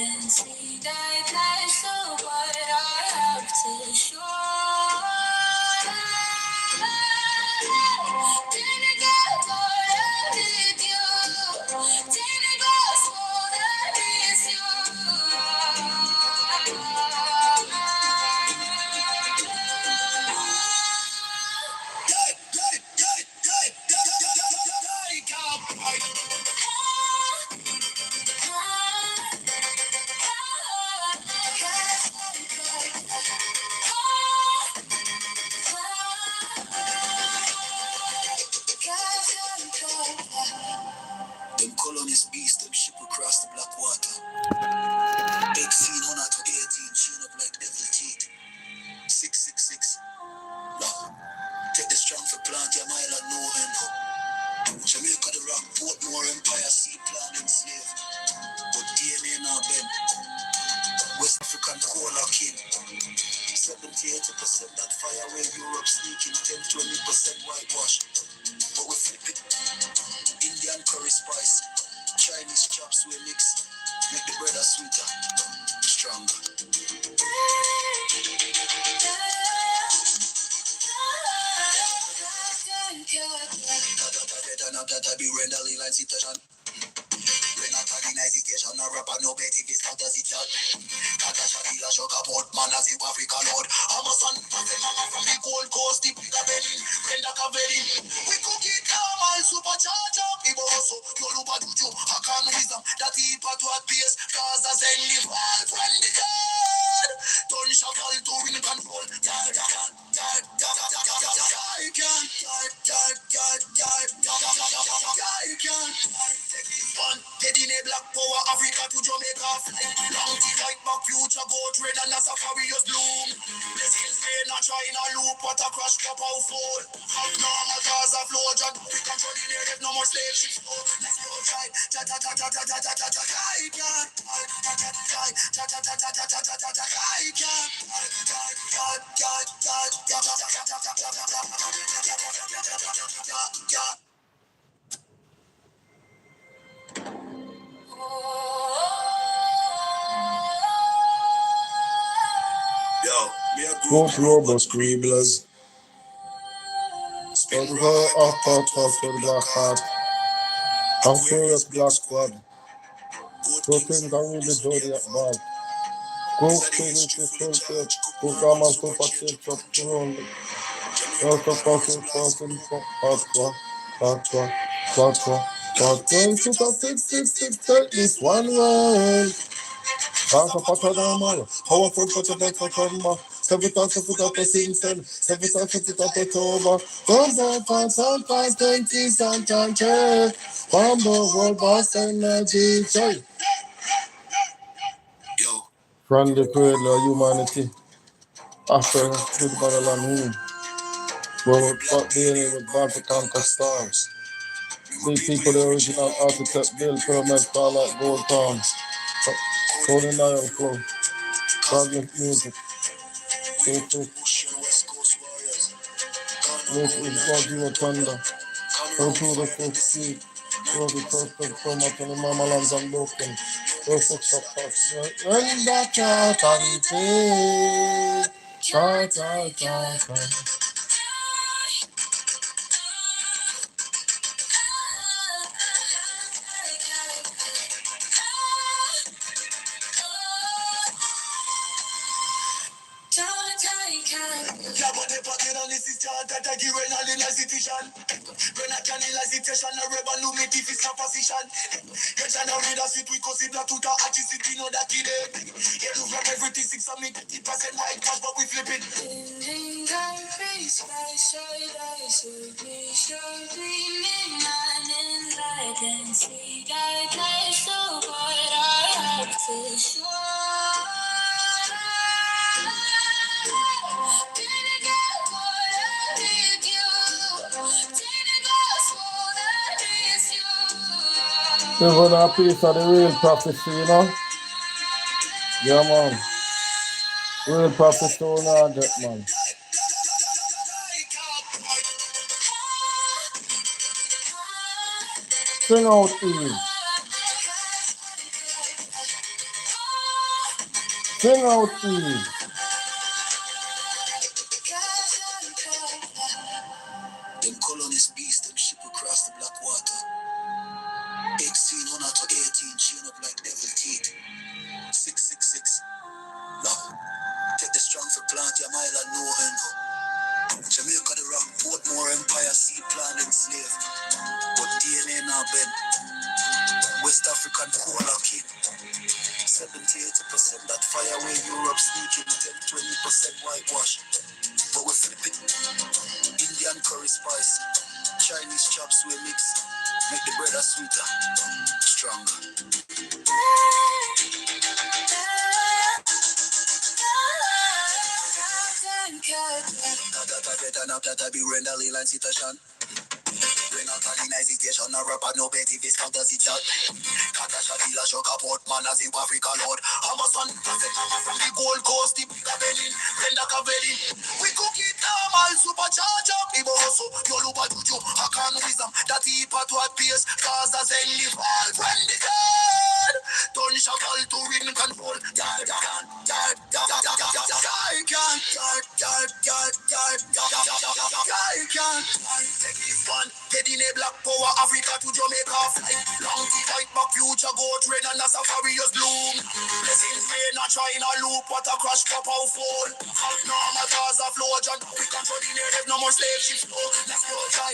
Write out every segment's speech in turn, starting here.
and see that life so what I have to show. Didn't get what I did you. Didn't go smooth and miss you. Them colonists beast, them ship across the black water. Big scene 100 to 18, chain up like devil teeth. 666. Wow. Take the strong for plant, your mile and no end. Jamaica the rock, Portmore Empire, sea plant and slave. But DNA now bend. West African cola king. 70-80% that fire where Europe sneaking, 10-20% whitewash. But we flip it. Indian curry spice, Chinese chops we mix, make the bread sweeter, stronger. That be rendering line situation. When I carry nice education, no rapper, no betty, this not does it all. Tata Shadila shock about man as if Africa Lord. I'm a son, mama from the Gold Coast, the Pita Benin, Brenda Caverin. We cook it normal, supercharger, people also, no luba juju, I can't wisdom, that he part what pace, cause I send the fall from the God. Don't shuffle to win control, Dead in a black power, Africa to Jamaica. Long to fight back, future goat red and a safarious bloom. Blessings rain, a China loop, what a crash cup out fall. Abnormal cars of flow, John, we control the native, no more slave ships. Let's go try, Both robot scribblers. Spin up, the black heart. Aquarius black squad. Go things that will be Zodiac ball. Go things to full church. Go come and super church up to run. Just a person, super 666, take this one way. Back up at the mall, powerful for the back of the 7,000 foot up a Simpson, 7,000 foot up a Toba, 1,500, 20 sometimes, Bumble, World Boss Energy, joy. From the cradle of humanity, after the battle and whom, but what dealing with bad to conquer stars. The people, the original architect, build pyramids, fall like gold palms, golden iron flow, cosmic music. This is God you a thunder. Go through the full sea. Go the perfect from up in the mama lands and broken. Perfect support. And that Even a piece of the real prophecy, you know? Yeah, man. Real prophecy don't know that, man. Sing out Eve. Sing out, please. Them colonist beast, them ship across the black water. 18 on to 18, chain up like devil teeth. 666. Lock. Take the strong for plant, your mile and no hand. Jamaica the rock, Portmore Empire, seed plant enslaved. But DNA now bend. West African cola kid. 70-80% that fire where Europe sneaking. 10-20% whitewash. But we flip it. Indian curry spice. Chinese chops we mix. Make the bread a sweeter. Stronger. That be Rendali line situation. When I got in hesitation, no rapper, no betty, this count does it out. Kata Shavila, Shoka, Port, man, as in Africa, Lord. I'm a son, from the Gold Coast, the Cabelin, Brenda Cabelin. We cook it, normal, supercharger, people also, Yoluba Juju, Akan wisdom, that he part what pierce, cause as in the fall, when the God, don't shovel to win control. Take this one. Get in a black power, Africa to Jamaica flight. Long to fight back future, goat red and a safarious bloom. Blessings rain, a China loop, what a crash pop out phone. No more cars of flow, John, we control the native, no more slave ships, no. Let's go, try,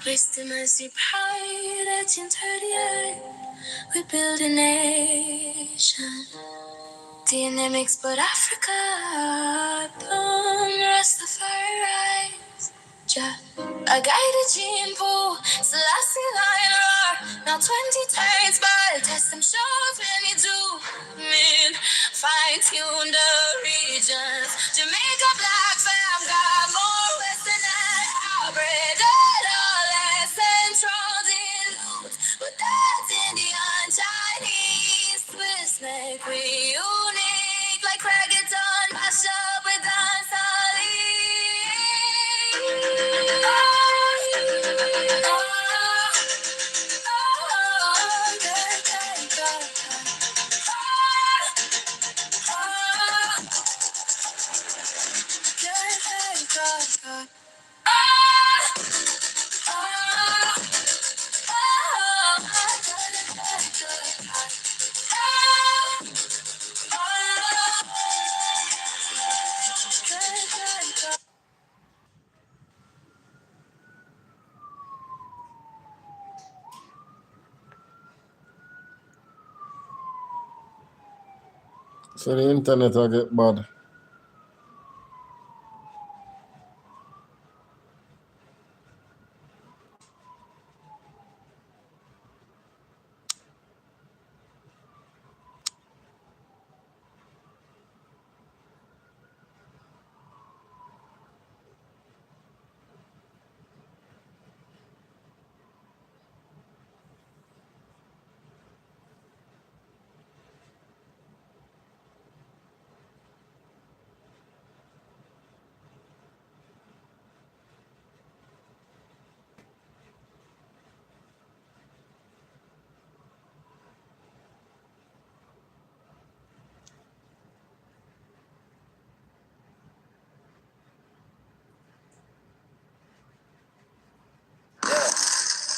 Rest in mercy, pride, 1838. We build a nation. DNA mix, but Africa. Boom, Rastafari rise. Ja. A guided gene pool, Selassie line roar. Now 20 turns, but test them shows when you do. Mean, fine tune the regions. Jamaica black fam got more western and outbred. Central dilute, but that's Indian, Chinese, Swiss make we unique like reggaeton, mash up with dancehall. So the internet will get bad.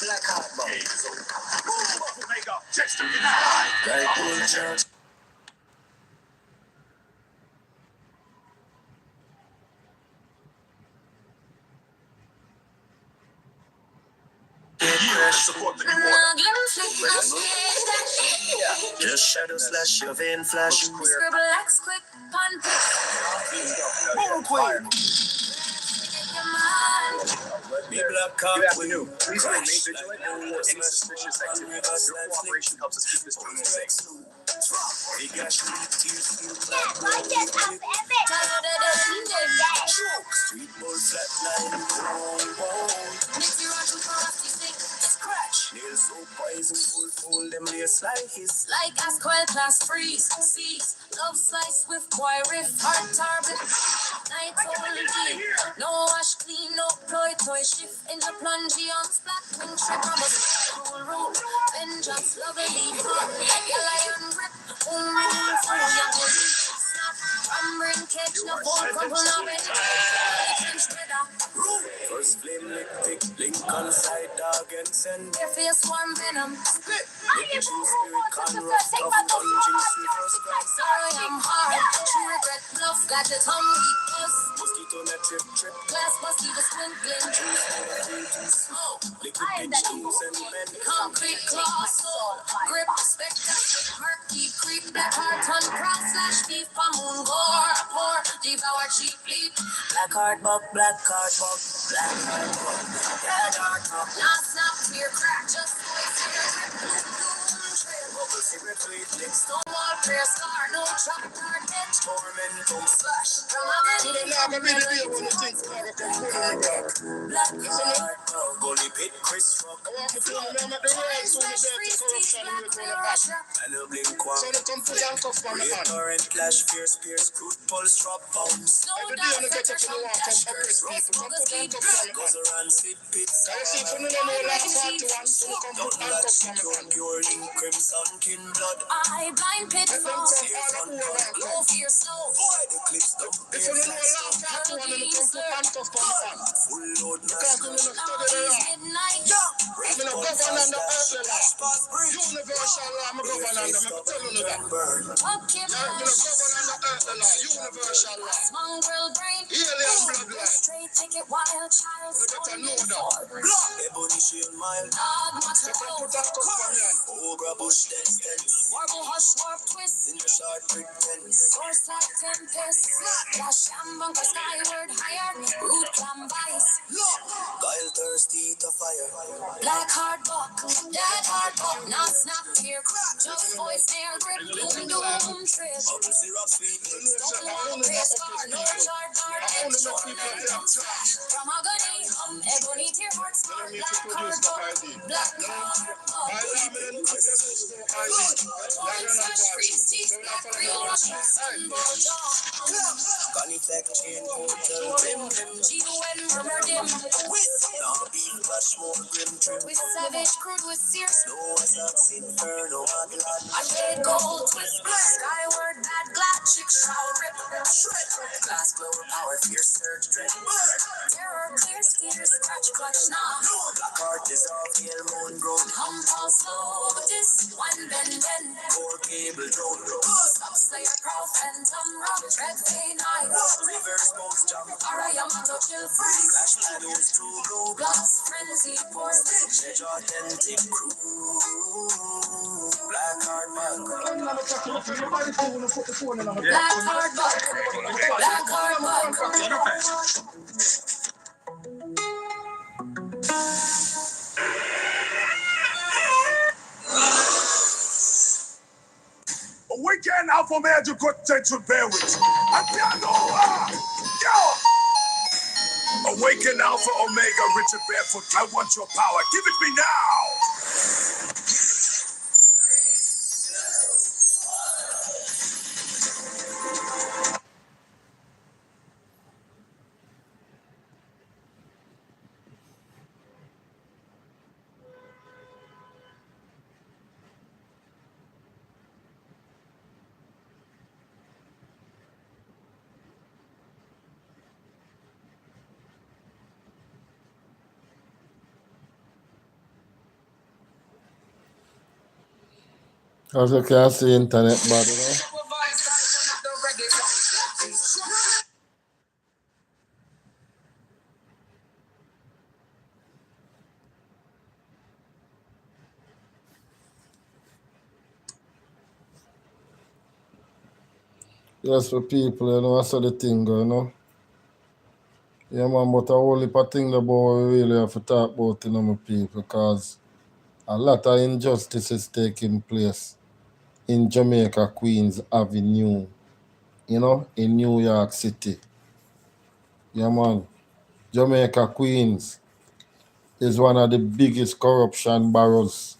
Black Heart Bomb. OMEGA Richard Barefoot King. Support the new order. Just shadow slash your vein flash. Scribble X quick pun. Be black cop. Good afternoon. Please remain vigilant and report any suspicious activity. Your cooperation helps us keep this tournament safe. Street ball flat line. Scratch. Nail so poison, full them lace like his. Like Asquel class freeze, seize, love slice with boy riff, heart target, night only deep. No wash clean, no ploy, toy shift in the plungy on splat, wing trip, I'm a cool root, vengeance, lovely, your lion grip, rule, full, young snap, ring catch, no phone, crumple, no bench, First flame lick pick, link on side dog and send. their face warm venom. Little true spirit can rough, tough, plunging, reverse crack. Sorry, I'm hard. True regret, bluff, got the tongue weak buzz. Mosquito net trip. Glass must leave a squinkling. Liquid pitch, tools and men. Concrete claw, soul, grip, spectacular, murky, creep, black heart, on cross, slash, beef, moon, gore, pour, devour, cheap, leap. Black heart, buck, black heart, buck, black heart, buck, black heart, buck. Not snap, clear, crack, just voice, here, grip, boom, trail. Bubble cigarette, sweet lick. Stonewall, prayer, scar, no chop, card, bitch. Tormentum, slash. From a gun, So then I'm a bit of when you think about it, come put on the black heart, Gully pit, Chris Rock. I want to tell you, I'm at the world, so the dirty corruption and we're going to back. And a blink quack. So they come put on cuff on the hand. Current clash, fierce, crude pulse, drop bounce. Every day when you get up in the water, come oppress people, come put on cuff on the Goes hand. around, sit pits. Can you see, if you don't know like 41, so come put on cuff on the hand. Pure link, crimson, kin blood. I blind And then pitfall, come all the go fear slow. Boy, the clips down. if you don't know like 41, then you come put on cuff on the hand. Full load, Because you don't study the law. Midnight, I'm in a governor under earthly law. Universal law, I'm a governor under, I'm telling you that. okay, I'm in a governor under earthly law, universal law. mongrel brain, Alien bloodline. straight ticket, wild child, You better know that. Ebony shield mile. dog, You mother, can put that cuff on the hand. Cobra bush, dense. warble, hush, warp, twist, In the short, pretense. source like tempest, flash, and bunker, skyward, higher, root, clam, vice, Guile thirsty to fire. black hard buck, dead hard buck, not snap, here, just voice, snare, grip, doom, doom, trip, Bubble syrup, sweet You lips. know, say, I only clear make scar, up no these people. chart, guard, I only edge, make people here. from agony, ebony, tear, heart, Tell smart, me to black produce hard the buck, ID. black hard My buck. email and produce no ID. Like an advice. So we have to know what I'm saying. Gunny tech chain, hotel, rim, rim. Now beef, flash, more grim trim. With savage crude with sears, No assassin, inferno, hot lad. I paid gold twist, skyward bad glad chick shower rip, shred, glass glow power fierce surge dread, terror clear steer scratch clutch nah, Black heart dissolve, hail moon grown. hum pulse slow this one bend Core cable drone road. stop slayer proud phantom rock tread fade night, Reverse box jump. Arayamanto chill freeze, Flash shadows through blue. blast frenzy force Edge authentic crew. Black heart man. black hard buck, black hard buck. Weekend Alpha Major Richard Barefoot. And piano. Yo. Awaken Alpha Omega Richard Barefoot. I want your power. Give it me now. As you can see, internet bad, you know. Just for people, you know, I saw the thing, you know. Yeah, man, but a whole heap of things about we really have to talk about, you know, my people, because a lot of injustices taking place in Jamaica, Queens Avenue, you know, in New York City. Yeah, man. Jamaica, Queens. is one of the biggest corruption barrows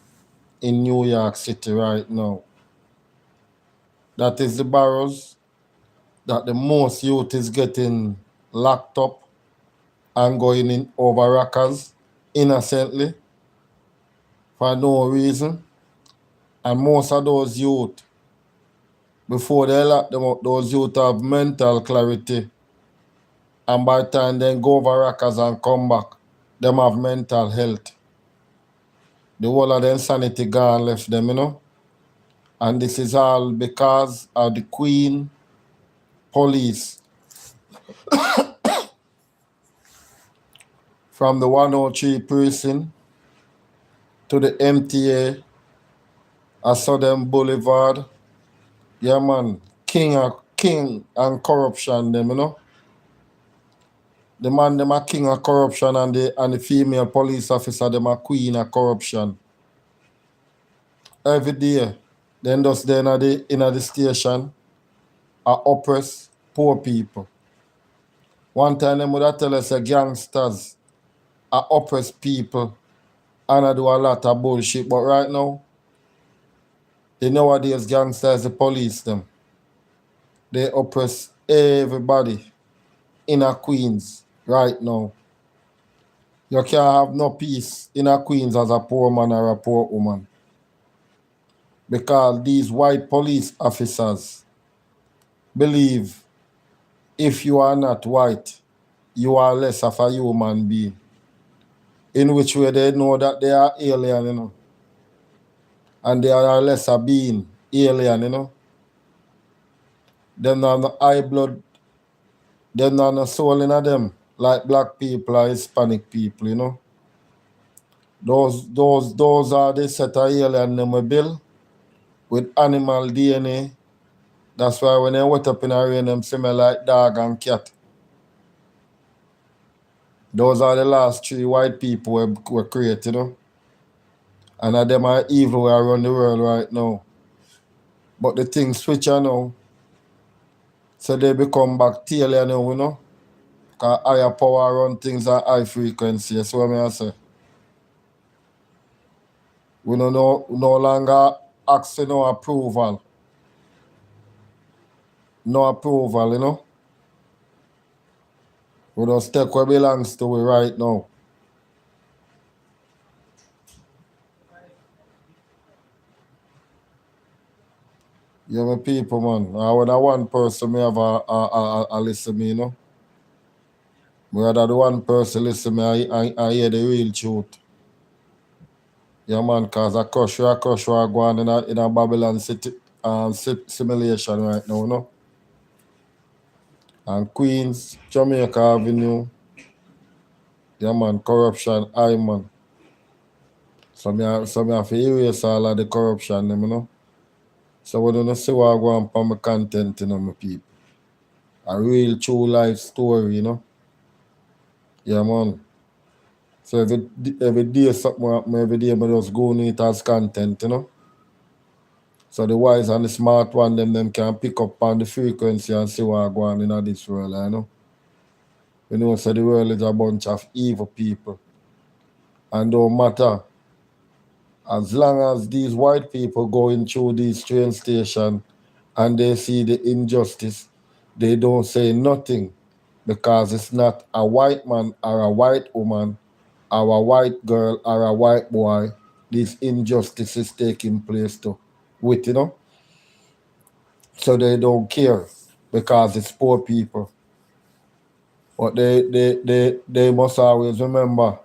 in New York City right now. That is the barrows that the most youth is getting locked up and going in over rackers innocently for no reason. And most of those youth, before they lock them up, those youth have mental clarity. And by the time they go over rackers and come back, them have mental health. The whole of their sanity gone left them, you know. And this is all because of the Queen police. From the 103 precinct to the MTA, I saw them Boulevard. Yeah, man, king and corruption them, you know. The man them a king of corruption and the female police officer them a queen of corruption. Every day, then just then in the station, I oppress poor people. One time them would tell us gangsters I oppress people and I do a lot of bullshit. But right now, the nowadays gangsters, the police them. They oppress everybody in a Queens right now. You can't have no peace in a Queens as a poor man or a poor woman. Because these white police officers believe if you are not white, you are less of a human being. In which way they know that they are alien, you know. And they are a lesser being, alien, you know. Them not no high blood, them not no soul in them, like black people or Hispanic people, you know. Those are the set of alien them we build with animal DNA. That's why when they wet up in a rain, them smell like dog and cat. Those are the last 3 white people we create, you know. And them are evil around the world right now. But the things switch now. So they become bacteria now, you know. Because higher power run things at high frequency. That's what I say. We no longer ask for no approval. No approval, you know. We just take what belongs to we right now. Yeah, my people, man. When I one person me have a listen me, you know. Rather the one person listen me, I hear the real truth. Yeah, man, because I crush you are going in a Babylon city simulation right now, you know. And Queens, Jamaica Avenue. Yeah, man, corruption, high, man. So me have to erase all of the corruption, you know. So we don't see what I go on my content, you know, my people. A real true life story, you know. Yeah, man. So every day something happen, every day I just go on it as content, you know. So the wise and the smart one, them can pick up on the frequency and see what go on in this world, you know. You know, so the world is a bunch of evil people. And don't matter. As long as these white people going through these train stations and they see the injustice, they don't say nothing because it's not a white man or a white woman or a white girl or a white boy. These injustices taking place too, with, you know. So they don't care because it's poor people. But they must always remember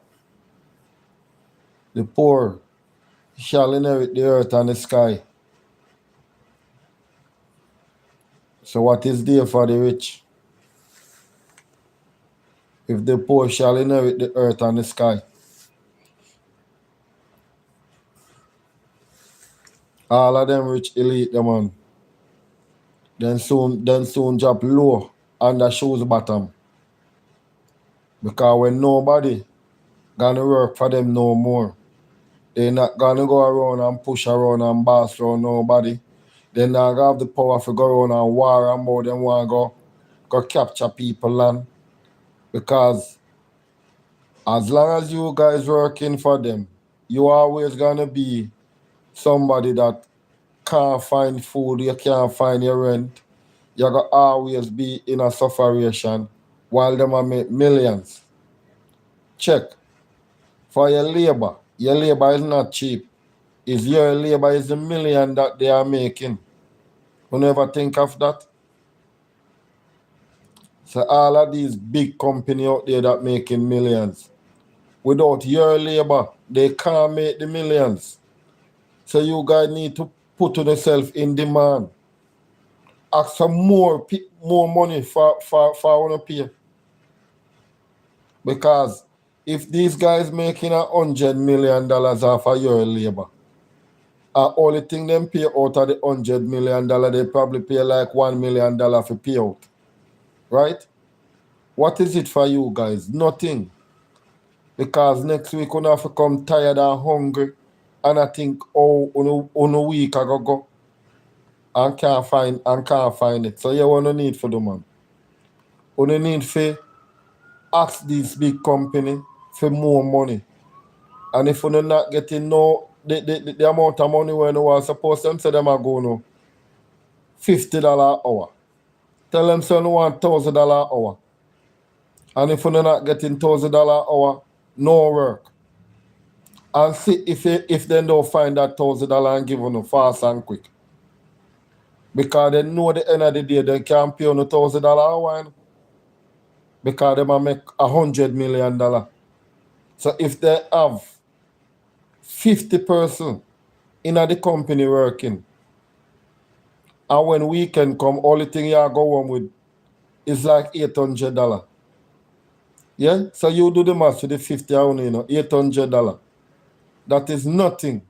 the poor shall inherit the earth and the sky. So what is there for the rich? If the poor shall inherit the earth and the sky. All of them rich elite, them man. Then soon drop low on the shoes bottom. Because when nobody gonna work for them no more, they not gonna go around and push around and boss around nobody. They not gonna have the power to go around and war and more than want to go capture people land. Because As long as you guys working for them, you always gonna be somebody that can't find food, you can't find your rent. You're gonna always be in a sufferation while them are make millions. Check. For your labor is not cheap. Is your labor is the million that they are making. You never think of that? So all of these big companies out there that making millions, without your labor, they can't make the millions. So you guys need to put yourself in demand. Ask for more money for one pay. Because if these guys making $100 million off of your labor, only thing them pay out of the $100 million, they probably pay like $1 million for payout. Right? What is it for you guys? Nothing. Because next week we have to come tired and hungry. And I think, oh, on a week I go and can't find it. So you want to need for the man. You need for ask these big company for more money. And if you're not getting the amount of money when you are supposed to say them are going to $50 hour. Tell them so you want $1,000 hour. And if you're not getting $1,000 hour, no work. And see if they don't find that $1,000 and give you fast and quick. Because they know the end of the day they can't pay on $1,000 hour. Because they might make $100 million. So if they have 50 person in the company working, and when weekend come, only thing you go home with is like $800. Yeah? So you do the math to the 50 only, $800. That is nothing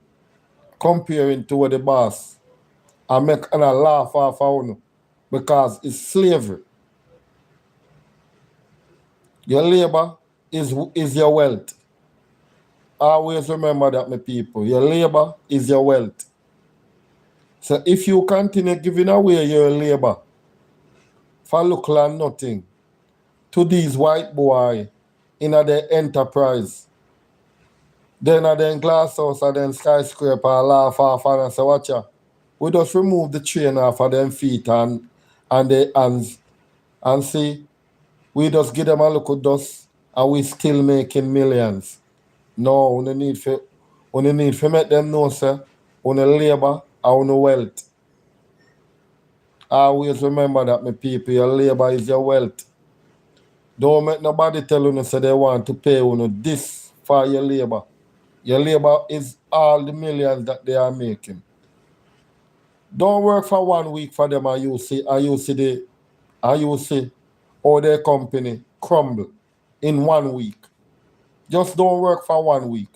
comparing to what the boss and make and a laugh off of because it's slavery. Your labor is your wealth. Always remember that, my people. Your labor is your wealth. So if you continue giving away your labor for look like nothing to these white boy in their enterprise, then at them glass house and then skyscraper laugh off and say, watch ya. We just remove the chain off of them feet and their hands and see, we just give them a look at dust and we still making millions. No, we need to make them know, sir, on the labor and on the wealth. Always remember that, my people, your labor is your wealth. Don't make nobody tell you say they want to pay you this for your labor. Your labor is all the millions that they are making. Don't work for 1 week for them and you see how their company crumble in 1 week. Just don't work for 1 week.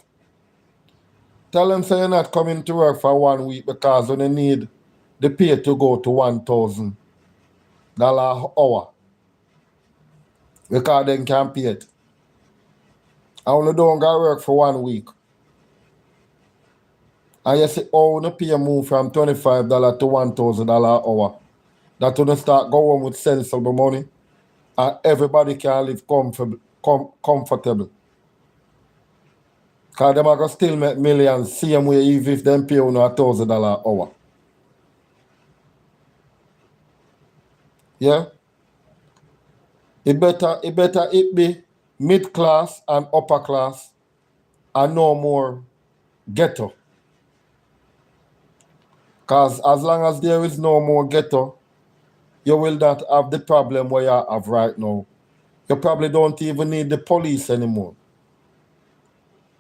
Tell them say you're not coming to work for 1 week because when they need the pay to go to $1,000 hour. Because they can't pay it. I only don't go work for 1 week. And you see, oh, the pay move from $25 to $1,000 hour. That when you start going with sensible money, and everybody can live comfortable. Because them are going to still make millions same way even if them pay you $1,000 hour. Yeah? It better be mid class and upper class and no more ghetto. Because as long as there is no more ghetto, you will not have the problem where you have right now. You probably don't even need the police anymore.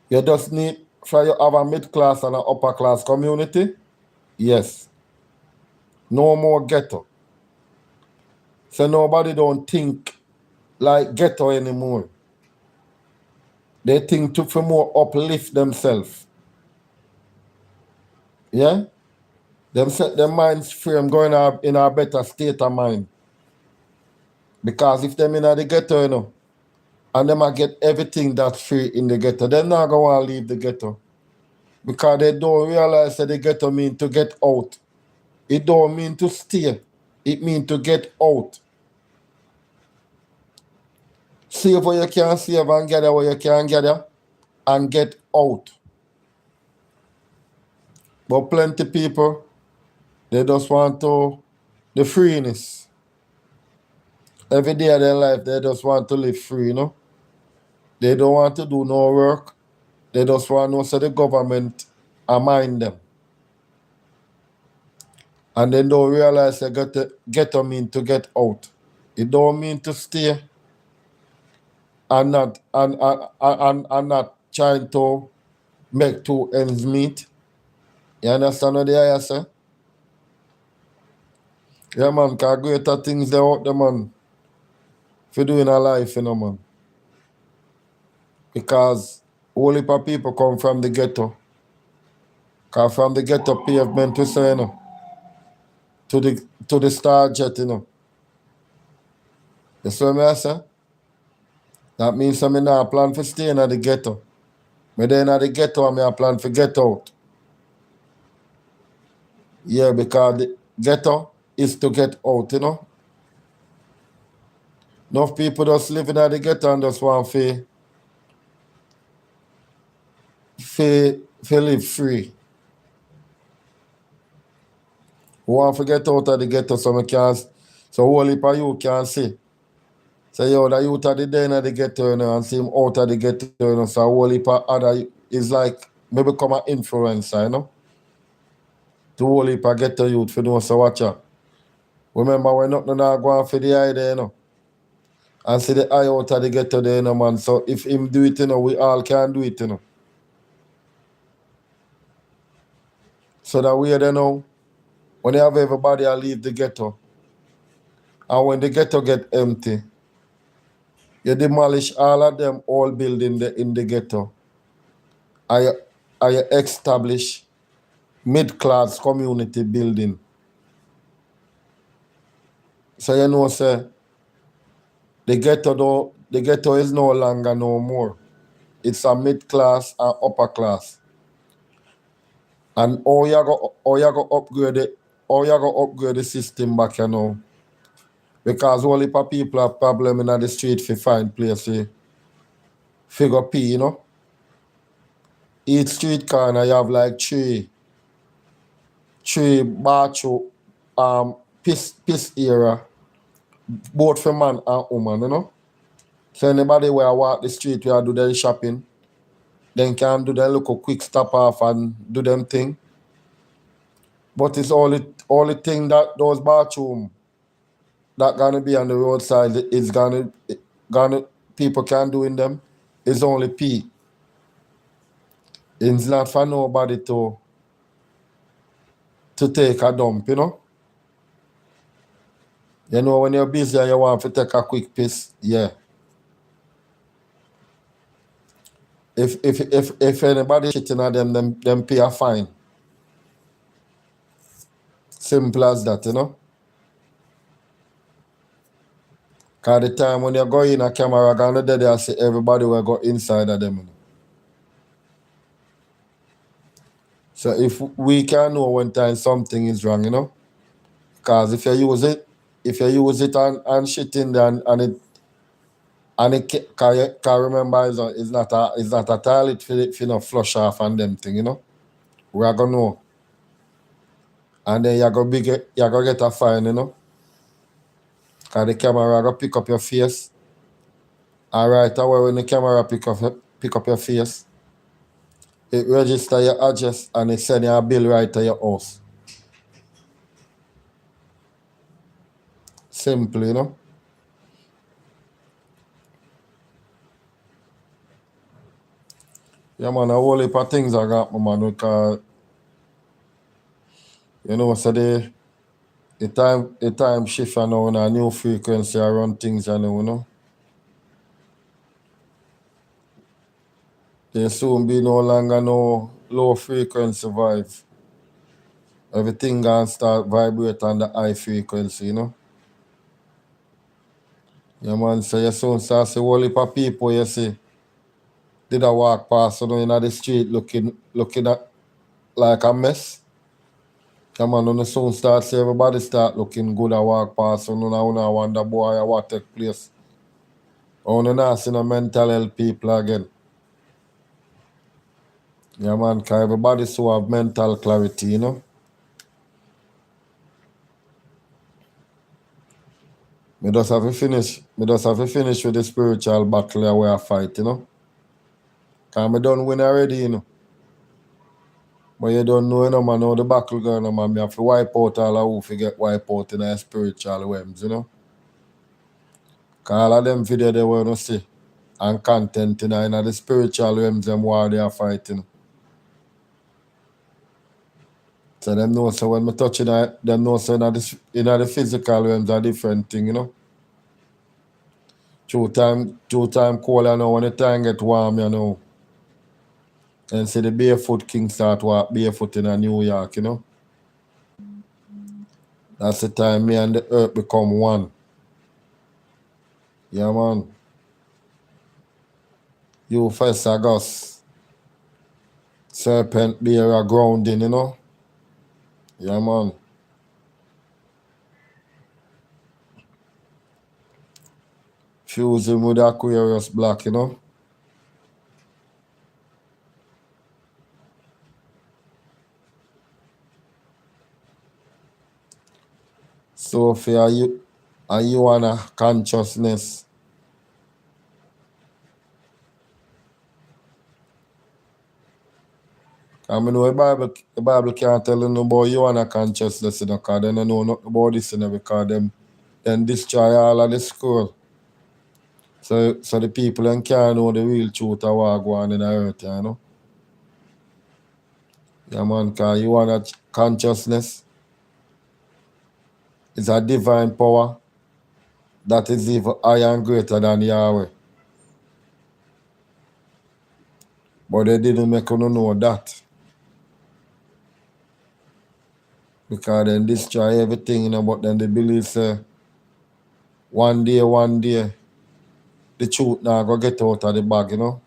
You just need for you have a mid class and an upper class community. Yes. No more ghetto. So nobody don't think like ghetto anymore. They think to more uplift themselves. Yeah? Them set their minds frame going in a better state of mind. Because if them in the ghetto, and them a get everything that's free in the ghetto, they're not going to leave the ghetto. Because they don't realize that the ghetto mean to get out. It don't mean to stay. It mean to get out. Save what you can save and gather what you can gather and get out. But plenty people, they just want to the freeness. Every day of their life, they just want to live free, you know. They don't want to do no work. They just want to know so the government are mind them. And they don't realize they got to get to mean to get out. It don't mean to stay and not trying to make two ends meet. You understand what I say? Yeah, man, because greater things they out there, man, for doing a life, you know, man. Because all heap of people come from the ghetto. Because from the ghetto pavement, we say, you know, to the star jet, you know. You see what I say? That means I'm not plan for staying at the ghetto. Me then at the ghetto, I plan for get out. Yeah, because the ghetto is to get out, you know. Enough people just living at the ghetto and just want to live free. We want to get out of the ghetto so whole heap of you can see. So yo, the youth at the day in the ghetto, you know, and see him out of the ghetto, you know, so whole heap of other is like me become an influencer, you know. To whole heap of ghetto youth for know so watch out. Remember when nothing not going for the eye there, you know. And see the eye out of the ghetto there, you know, man. So if him do it, you know, we all can do it, you know. So that way, you know, when you have everybody I leave the ghetto, and when the ghetto get empty, you demolish all of them all building in the ghetto. I establish mid-class community building. So you know, say the ghetto is no longer no more. It's a mid-class and upper class. And how you go upgrade the system back, you know. Because only people have problem in the street to find place to figure P, you know. Each street corner you have like three bathroom piss area, both for man and woman, you know. So anybody where walk the street where do their shopping, then can do their little quick stop off and do them thing. But it's only thing that those bathroom that gonna be on the roadside is gonna people can do in them is only pee. It's not for nobody to take a dump, you know. You know when you're busy and you want to take a quick piss, yeah. If anybody shitting at them pay a fine. Simple as that, you know. Cause the time when you go in a camera gonna there and see everybody will go inside of them. You know? So if we can know when time something is wrong, you know. Cause if you use it and shit in there and it can remember it's not a toilet for you know flush off and them thing, you know. We are gonna know. And then you go get a fine, you know. Cause the camera go pick up your face. And right away when the camera pick up your face, it register your address and it send you a bill right to your house. Simple, you know. Yeah man, a whole heap of things I got, my man, because you know, so the time shift and now a new frequency around things and you know. There soon be no longer no low frequency vibe. Everything gonna start vibrate on the high frequency, you know. Yeah man, so you soon start see whole heap of people you see did I walk past you know in the street looking at like a mess. Come on, you soon start see everybody start looking good I walk past you know I wonder boy what take place. Only not see no mental health people again. Yeah, man, because everybody so have mental clarity, you know. Me just have to finish with the spiritual battle where I fight, you know. Because me done win already, you know. But you don't know, you know, man, how the battle going on, man. Me have to wipe out all of who forget wipe out in the spiritual realms, you know. Because all of them video they want to see and content, you know, in the spiritual realms, them war they are fighting. So them know, so when me touch it, them know, so in the physical realms are different thing, you know. Two time cold, you know, when the time get warm, you know. And see the Barefoot King start walk barefoot in New York, you know. That's the time me and the earth become one. Yeah, man. You first August. Serpent bearer grounding, you know. Yeah, man. Fusing with Aquarius black, you know. So for are you on a consciousness? I mean, the Bible can't tell you no about you on a consciousness, you know, because they don't know nothing about this, you know, because them then destroy all of the scroll. So the people then can't know the real truth of what going on in the earth, you know. Yeah, man, because you want a consciousness is a divine power that is even higher and greater than Yahweh. But they didn't make you know that. Because then destroy everything, you know, but then they believe say one day, the truth now go get out of the bag, you know.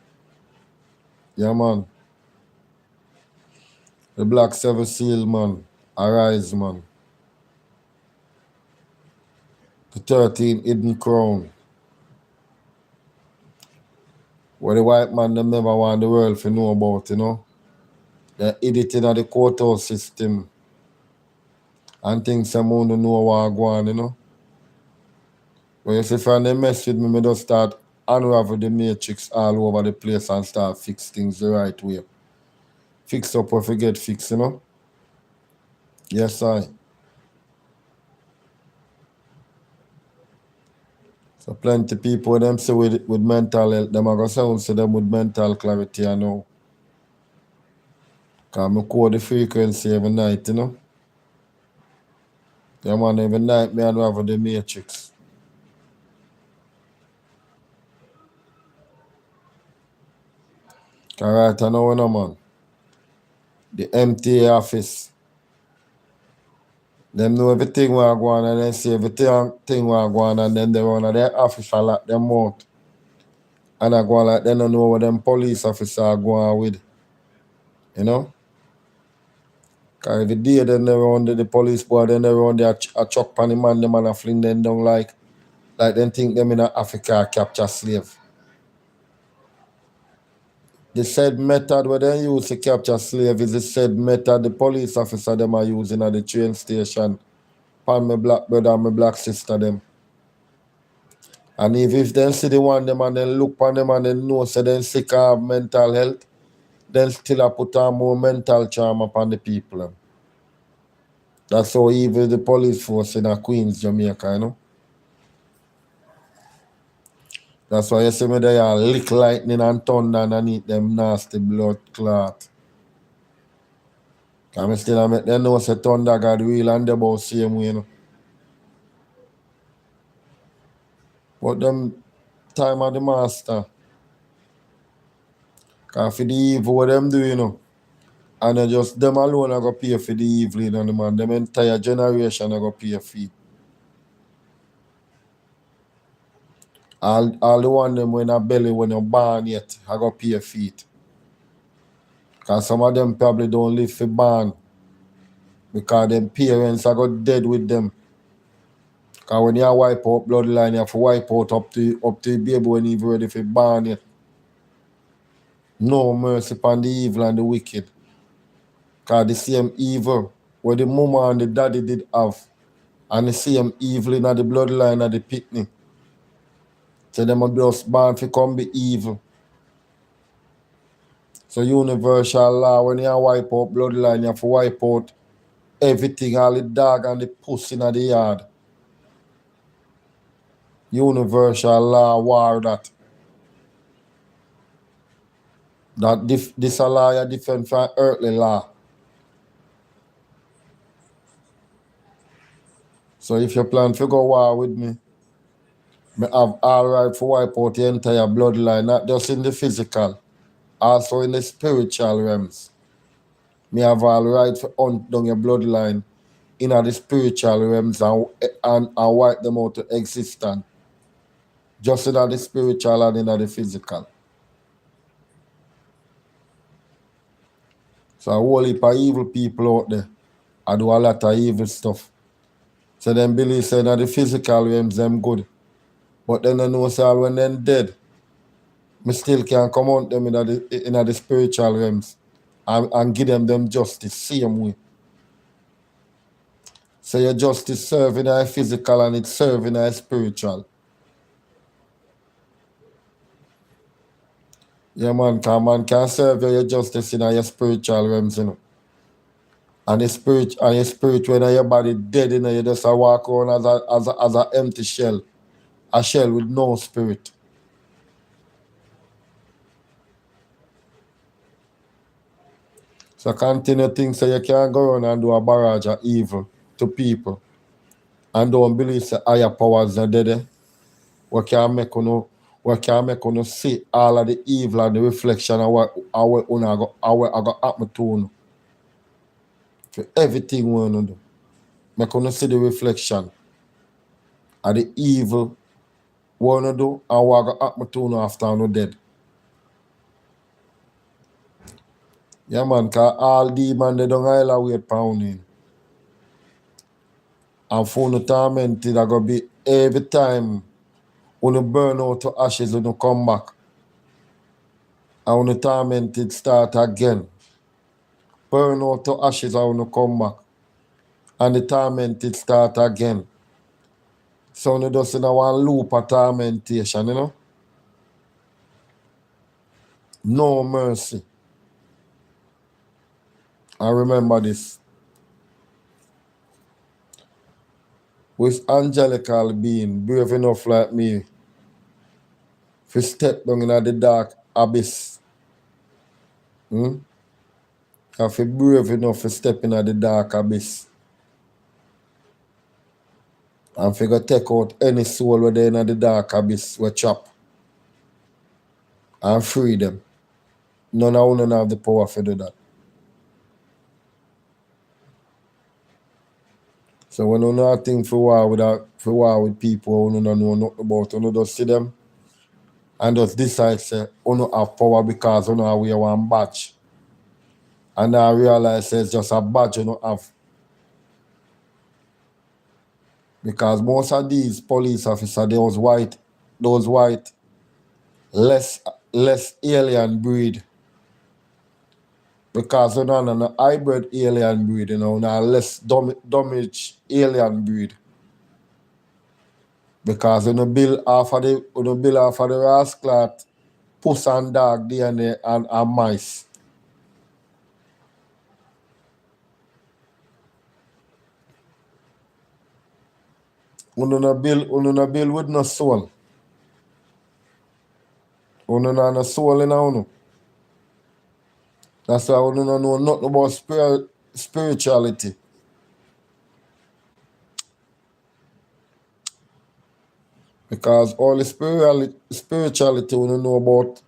Yeah, man. The black seven seal, man. Arise, man. The 13 hidden crown. What the white man them never want the world to know about, you know. They hid it in the courthouse system. And things some don't know what go on, you know. But you see, if they mess with me just start unravel the matrix all over the place and start fix things the right way. Fix up or forget fix, you know. Yes, I. So plenty people them say with mental health, them are going to sound say them with mental clarity, I know. Because I code the frequency every night, you know. Yeah, man, every night me unravel the matrix. Because right now, you know, man, the MTA office, them know everything what go on and they see everything what go on and then they run at their office and lock them out. And I go on like they don't know what them police officer are going with. You know? Because every day then they run the police boy, then they run there a chuck pan the man, them and a fling them down like them think them in Africa capture slave. The said method where they use to capture slave is the said method the police officer them are using at the train station. Pan my black brother and my black sister them. And if they see the one them and then look on them and then know so then sick of mental health, then still I put on more mental charm upon the people. Them. That's how evil the police force in Queens, Jamaica, you know. That's why you see me there are lick lightning and thunder underneath them nasty blood clot. And I still make them know say thunder God real and they about same way, you know. But them time of the master. Cause for the evil what them do, you know. And they just them alone are gonna pay for the evil, you know, man. Them entire generation are gonna pay for it. All the one them when a belly when you're born yet, I gonna pay for it. Cause some of them probably don't live for born. Because them parents are got dead with them. Because when you wipe out bloodline, you have to wipe out up to the baby when you've ready for born yet. No mercy upon the evil and the wicked. Because the same evil where the mama and the daddy did have, and the same evil in the bloodline of the picnic. So them are just born to come be evil. So universal law, when you wipe out bloodline, you have to wipe out everything, all the dog and the pussy in the yard. Universal law war that. This a law is different from earthly law. So if you plan to go war with me, I have all right to wipe out the entire bloodline, not just in the physical, also in the spiritual realms. Me have all right to hunt down your bloodline in the spiritual realms and wipe them out to existence. Just in the spiritual and in the physical. So a whole heap of evil people out there, I do a lot of evil stuff. So them believe say that the physical realms them good. But then I know say when them dead, me still can come out them in the spiritual realms and give them justice same way. So your justice serving the physical and it's serving the spiritual. Yeah man can serve your justice in your spiritual realms, you know. And your spirit when your body dead, you know, you just walk around as a empty shell. A shell with no spirit. So continue to think so you can't go around and do a barrage of evil to people. And don't believe that higher powers are dead. What can make you see all of the evil and the reflection of what happen to you. For everything we do. Make you see the reflection of the evil we do and what happen to you after you dead. Yeah man, because all demons they don't all wait pounding. And for the tormented are gonna be every time when you burn out to ashes when you come back. And when the tormented start again. Burn out to ashes and when you come back. And the tormented start again. So you just in a one loop of tormentation, you know? No mercy. And remember this. With angelical being brave enough like me to step down in the dark abyss. If you brave enough to step in the dark abyss. And if you take out any soul within the dark abyss, we chop. And free them. None of them have the power to do that. So when you know think for war with people who don't know nothing about, you just see them and just decide say you don't have power because you know wear one badge. And I realize it's just a badge you don't have. Because most of these police officers, those white, less alien breed. Because you know, an hybrid alien breed, you know, now less damaged alien breed. Because you know build off of the rascal puss and dog DNA and mice. You no build with no soul. You no soul in you. That's why you don't know nothing about spirituality. Because all the spirituality you know about,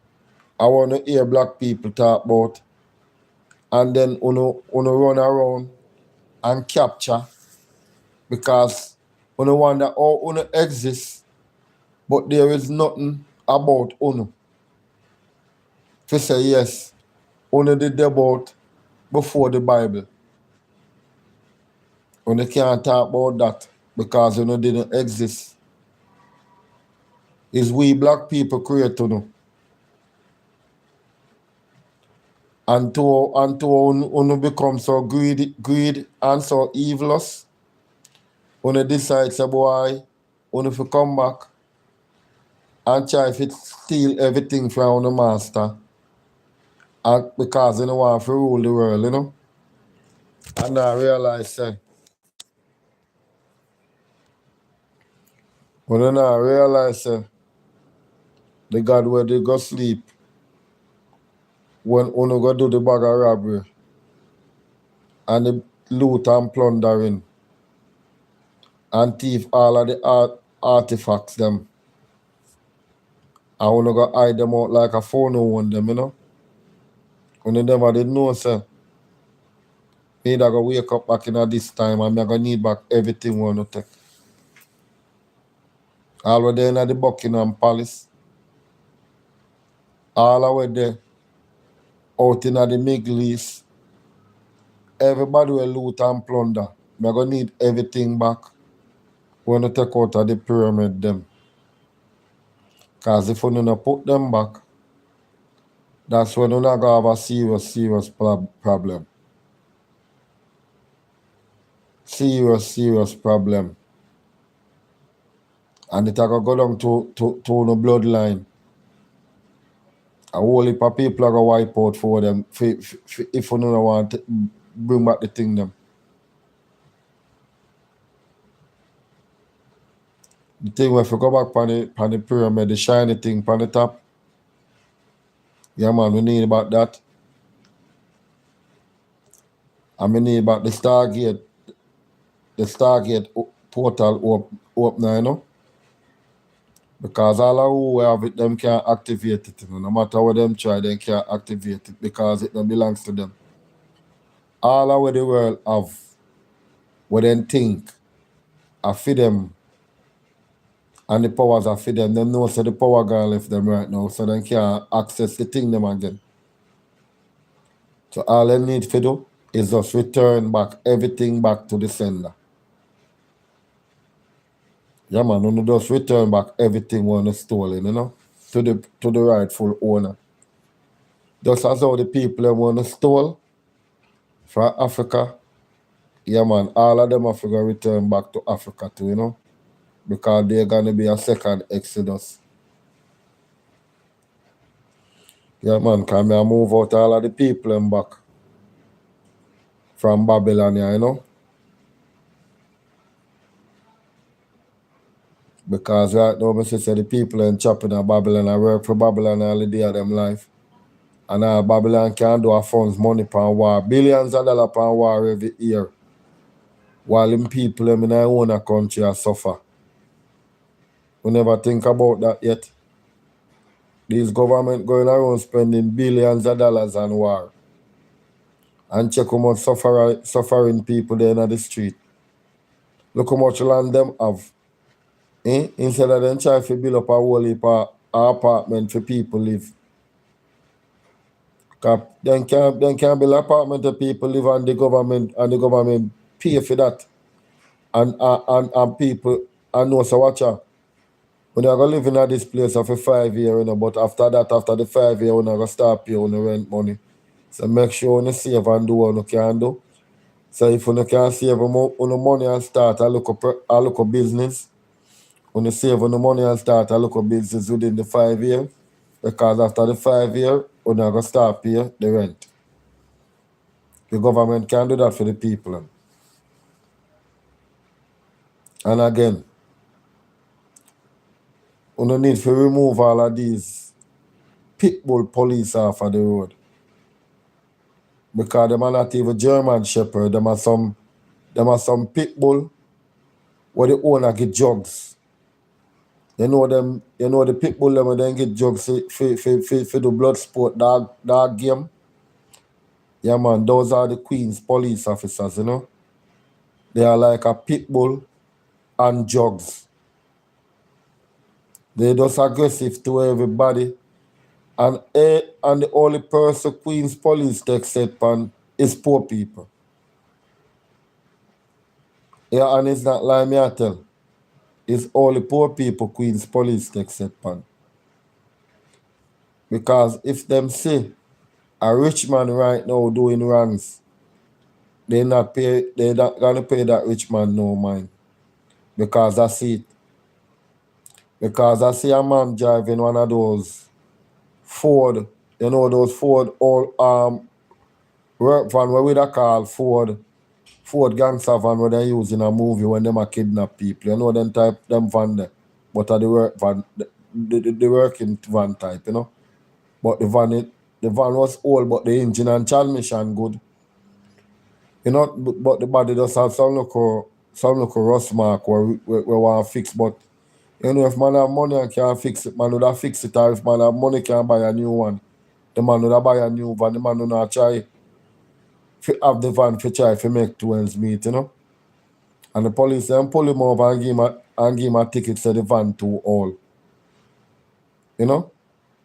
I want to hear black people talk about, and then you run around and capture because you wonder how you exist, but there is nothing about you. To say yes, you did about before the Bible. You can't talk about that. because you know didn't exist. It's we black people create you know. Until you become so greed and so evilous, when you decide say boy, when if you come back and try to steal everything from the master, and because you know want to rule the world, you know. And I realize say, when I realize say, the God where they go sleep, when you go do the bag of robbery and the loot and plundering and thief all of the artifacts them. I wanna go hide them out like a phone on them, you know. When they never did know, say, me that go wake up back in at this time and me gonna need back everything we wanna take. All we there in the Buckingham Palace, all the way there, out in the Middle East, everybody will loot and plunder. Me gonna need everything back. We wanna take out of the pyramid them. Cause if we don't put them back, that's when we're not gonna have a serious problem. Serious problem. And it go down to the bloodline. A whole heap of people are going to wipe out for them if you don't want to bring back the thing them. The thing when you go back on the pyramid, the shiny thing on the top, yeah man, we need about that. And we need about the Stargate portal open now, you know. Because all of who have it, them can't activate it. You know? No matter what them try, they can't activate it because it don't belongs to them. All of what the world have, what they think, are for them. And the powers are for them. Them know so the power gone left them right now, so they can't access the thing them again. So all they need to do is just return back everything back to the sender. Yeah man, you just return back everything when it's stolen, you know, to the rightful owner. Just as how the people want to stole from Africa, yeah man, all of them have to return back to Africa too, you know, because they're gonna be a second exodus. Yeah man, can I move out all of the people and back from Babylon, you know? Because right now, I say the people in chopping in Babylon, I work for Babylon all the day of them life. And Babylon can do a funds money per war, billions of dollars per war every year. While them people in their own country are suffer. We never think about that yet. These government going around spending billions of dollars on war. And check how much suffering people there in the street. Look how much land them have. Instead of them try to build up a whole heap of apartment for people live. Then can build apartment for people live and the government pay for that. And people and know so watch out. When you're gonna live in this place for 5 years, you know, but after the 5 years, you're gonna start paying the rent money. So make sure you save and do what you can do. So if you can save money and start a local business, when you save the money and start a local business within the 5 years, because after the 5 years, you're gonna start pay the rent. The government can do that for the people. And again, you need to remove all of these pitbull police off of the road. Because them are not even German Shepherd, them are some pitbull where the owner get drugs. You know the pitbull them then get drugs for the blood sport dog game. Yeah man, those are the Queen's police officers, you know. They are like a pitbull and drugs. They just aggressive to everybody. And the only person Queen's police take set on is poor people. Yeah, and it's not like me I tell. It's all the poor people Queen's police take set pan. Because if them see a rich man right now doing wrongs, they're not gonna pay that rich man no mind. Because I see it. Because I see a man driving one of those Ford, you know those Ford all work van where we da call Ford gangster van where they use in a movie when them a kidnap people. You know them type them van there. But the work van the working van type, you know. But the van was old but the engine and transmission good. You know, but the body does have some look rust mark where want fix, but you know if man have money and can fix it, man would have fix it, or if man have money can buy a new one. The man would have buy a new van, the man would not try to have the van to try to make two ends meet, you know. And the police then pull him over and give him a ticket so the van too old. You know?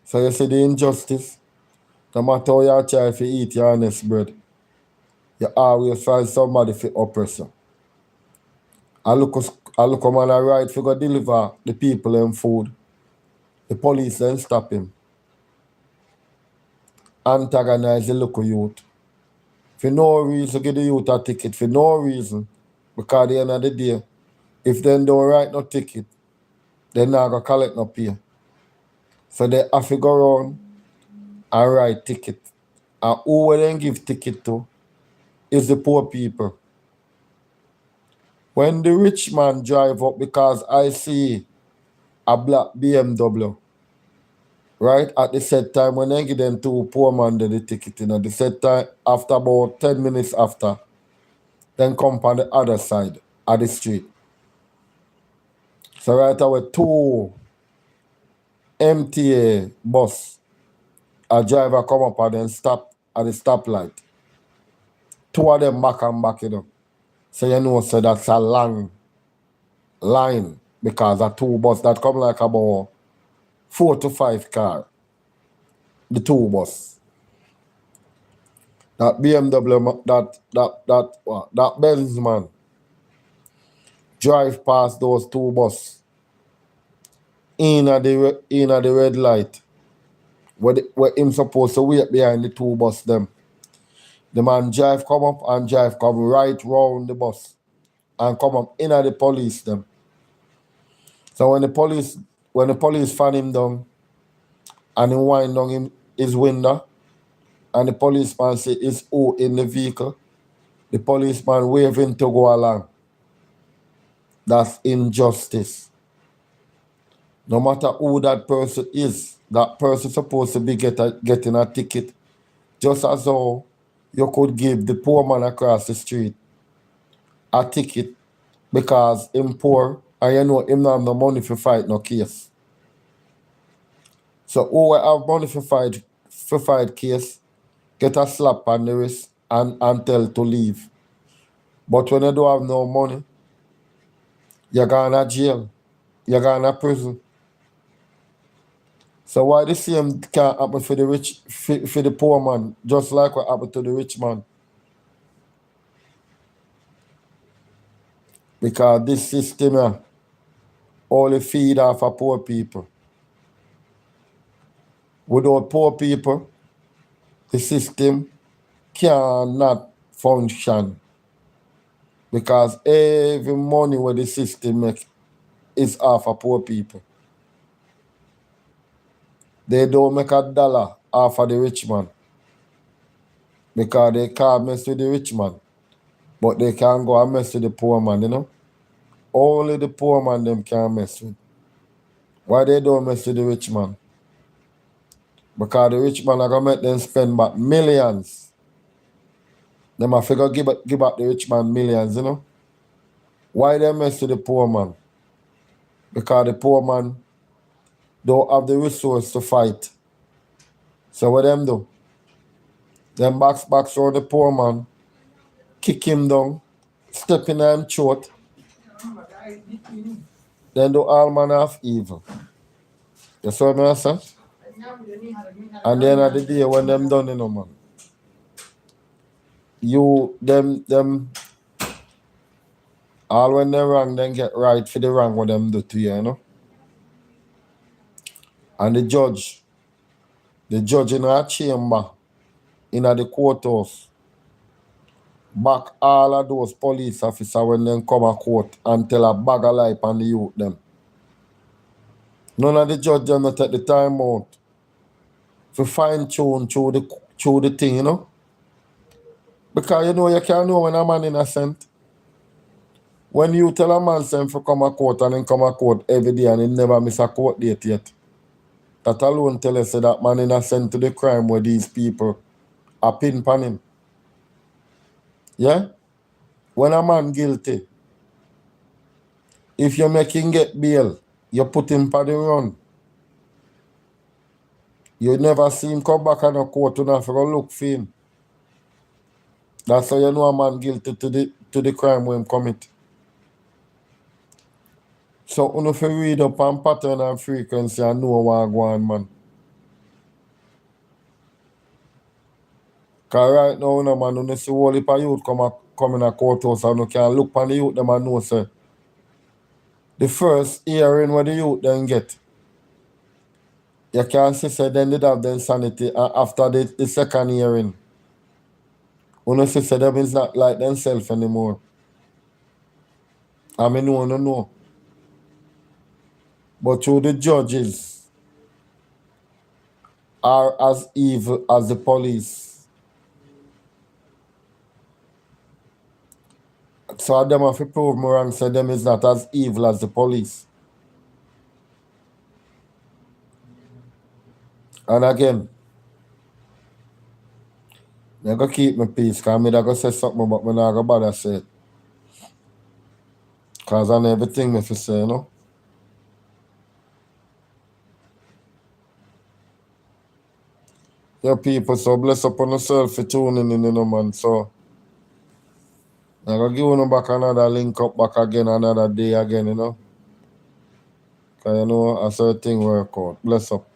So you see the injustice. No matter how you try to eat your honest bread, you always find somebody to oppress you. I look a man a right for go deliver the people them food. The police then stop him. Antagonize the local youth. For no reason, give the youth a ticket. For no reason. Because at the end of the day, if they don't write no ticket, they not going to collect no pay. So they have to go around and write ticket. And who will then give ticket to is the poor people. When the rich man drive up, because I see a black BMW, right, at the set time, when they give them to poor man the ticket, you know, the set time, after about 10 minutes after, then come on the other side of the street. So right away, two MTA bus, a driver come up and then stop at the stoplight. Two of them back and back, you know. So you know, so that's a long line because a two bus that come like about 4 to 5 car. The two bus. That BMW, that Benz man drive past those two bus in at the red light. Where him supposed to wait behind the two bus them. The man drive come up and drive come right round the bus and come up in at the police them. So when the police fan him down and he wind down his window and the policeman say is who in the vehicle, the policeman waving to go along. That's injustice. No matter who that person is, that person supposed to be getting a ticket. Just as though you could give the poor man across the street a ticket because him poor and you know him not have no money to fight no case. So who will have money for fight case, get a slap on the wrist and tell to leave. But when you don't have no money, you're going to jail. You're going to prison. So why the same can't happen for the rich, for the poor man, just like what happened to the rich man? Because this system only feed off of poor people. Without poor people, the system cannot function. Because every money where the system make is off of poor people. They don't make a dollar off of the rich man. Because they can't mess with the rich man. But they can go and mess with the poor man, you know? Only the poor man them can mess with. Why they don't mess with the rich man? Because the rich man are going to make them spend back millions. Them have to give back the rich man millions, you know? Why they mess with the poor man? Because the poor man don't have the resource to fight. So what them do? Them box on the poor man, kick him down, step in him throat, then do all manner of evil. You see what I say? And then at the day when them done, you know, man, them All when they wrong, then get right for the wrong what them do to you, you know. And the judge in a chamber, in the courthouse, back all of those police officers when they come a court and tell a bag of lie on the youth them. None of the judge them not take the time out to fine tune through the thing, you know. Because you know you can't know when a man innocent. When you tell a man say for come a court and then come a court every day and he never miss a court date yet, that alone tell us that man innocent to the crime where these people are pin pan him. Yeah? When a man guilty, if you make him get bail, you put him for the run. You never see him come back on a court to have to go look for him. That's how you know a man guilty to the crime when him commit. So you have to read up on pattern and frequency and know what go on, man. Because right now, no man, you see all the youth come in a courthouse and you can look on the youth them and know, say, the first hearing where the youth then get, you can see, say, then they have the insanity, and after the second hearing, you see, say, them is not like themselves anymore. I mean, no. But through the judges are as evil as the police. So them have to prove me wrong, say them is not as evil as the police. And again, I go keep my peace, because I go say something, but I not go bother say it. Because I know everything me fi say, you know. Yeah, people, so bless up on yourself for tuning in, you know, man. So, I go give you back another link up back again, another day again, you know. Because, you know, a certain thing work out. Bless up.